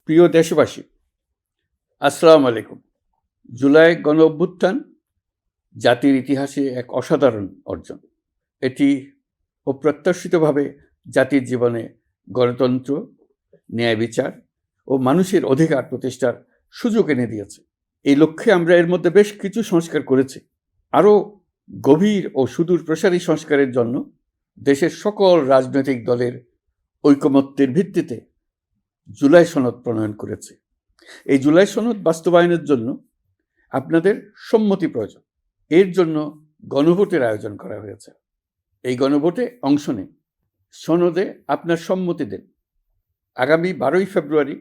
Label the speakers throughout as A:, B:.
A: প্রিয় দেশবাসী, আসসালামু আলাইকুম। জুলাই গণ অভ্যুত্থান জাতির ইতিহাসে এক অসাধারণ অর্জন। এটি অপ্রত্যাশিতভাবে জাতির জীবনে গণতন্ত্র, ন্যায় বিচার ও মানুষের অধিকার প্রতিষ্ঠার সুযোগ এনে দিয়েছে। এই লক্ষ্যে আমরা এর মধ্যে বেশ কিছু সংস্কার করেছি। আরও গভীর ও সুদূর প্রসারী সংস্কারের জন্য দেশের সকল রাজনৈতিক দলের ঐকমত্যের ভিত্তিতে জুলাই সনদ প্রণয়ন করেছে। এই জুলাই সনদ বাস্তবায়নের জন্য আপনাদের সম্মতি প্রয়োজন। এর জন্য গণভোটের আয়োজন করা হয়েছে। এই গণভোটে অংশ নিন, সনদে আপনার সম্মতি দেন। আগামী 12ই ফেব্রুয়ারি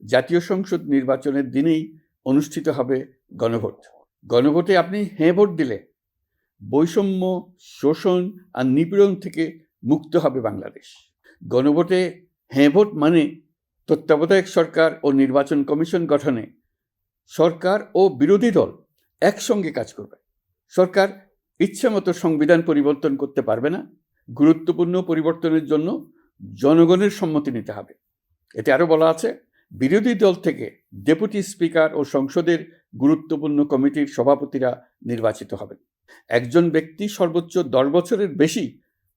A: জাতীয় সংসদ নির্বাচনের দিনেই অনুষ্ঠিত হবে গণভোট। গণভোটে আপনি হ্যাঁ ভোট দিলে বৈষম্য, শোষণ আর নিপীড়ন থেকে মুক্ত হবে বাংলাদেশ। গণভোটে হ্যাঁ ভোট মানে তত্ত্বাবধায়ক সরকার ও নির্বাচন কমিশন গঠনে সরকার ও বিরোধী দল একসঙ্গে কাজ করবে। সরকার ইচ্ছামতো সংবিধান পরিবর্তন করতে পারবে না। গুরুত্বপূর্ণ পরিবর্তনের জন্য জনগণের সম্মতি নিতে হবে। এতে আরও বলা আছে, বিরোধী দল থেকে ডেপুটি স্পিকার ও সংসদের গুরুত্বপূর্ণ কমিটির সভাপতিরা নির্বাচিত হবেন। একজন ব্যক্তি সর্বোচ্চ 10 বছরের বেশি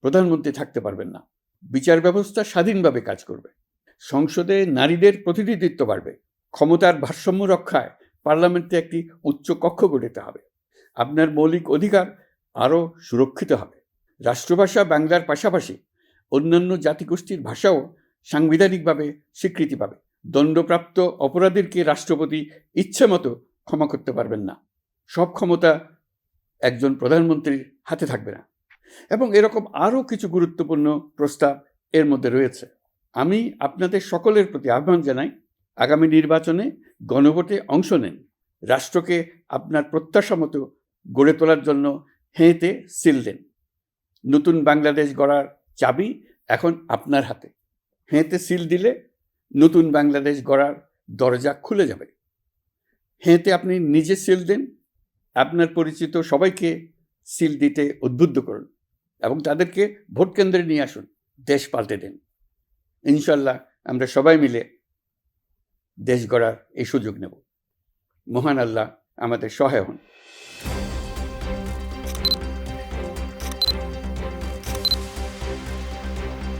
A: প্রধানমন্ত্রী থাকতে পারবেন না। বিচার ব্যবস্থা স্বাধীনভাবে কাজ করবে। সংসদে নারীদের প্রতিনিধিত্ব বাড়বে। ক্ষমতার ভারসাম্য রক্ষায় পার্লামেন্টে একটি উচ্চ কক্ষ গঠিত হবে। আপনার মৌলিক অধিকার আরও সুরক্ষিত হবে। রাষ্ট্রভাষা বাংলার পাশাপাশি অন্যান্য জাতিগোষ্ঠীর ভাষাও সাংবিধানিকভাবে স্বীকৃতি পাবে। দণ্ডপ্রাপ্ত অপরাধীকে রাষ্ট্রপতি ইচ্ছামতো ক্ষমা করতে পারবেন না। সব ক্ষমতা একজন প্রধানমন্ত্রীর হাতে থাকবে না। এবং এরকম আরও কিছু গুরুত্বপূর্ণ প্রস্তাব এর মধ্যে রয়েছে। আমি আপনাদের সকলের প্রতি আহ্বান জানাই, আগামী নির্বাচনে গণভোটে অংশ নেন। রাষ্ট্রকে আপনার প্রত্যাশা মতো গড়ে তোলার জন্য হেঁতে সিল দেন। নতুন বাংলাদেশ গড়ার চাবি এখন আপনার হাতে। হেঁতে সিল দিলে নতুন বাংলাদেশ গড়ার দরজা খুলে যাবে। হেঁতে আপনি নিজে সিল দেন, আপনার পরিচিত সবাইকে সিল দিতে উদ্বুদ্ধ করুন এবং তাদেরকে ভোট কেন্দ্রে নিয়ে আসুন। দেশ পাল্টে দেন। ইনশাল্লাহ আমরা সবাই মিলে দেশ গড়ার এই সুযোগ নেব। মহান আল্লাহ আমাদের সহায় হন।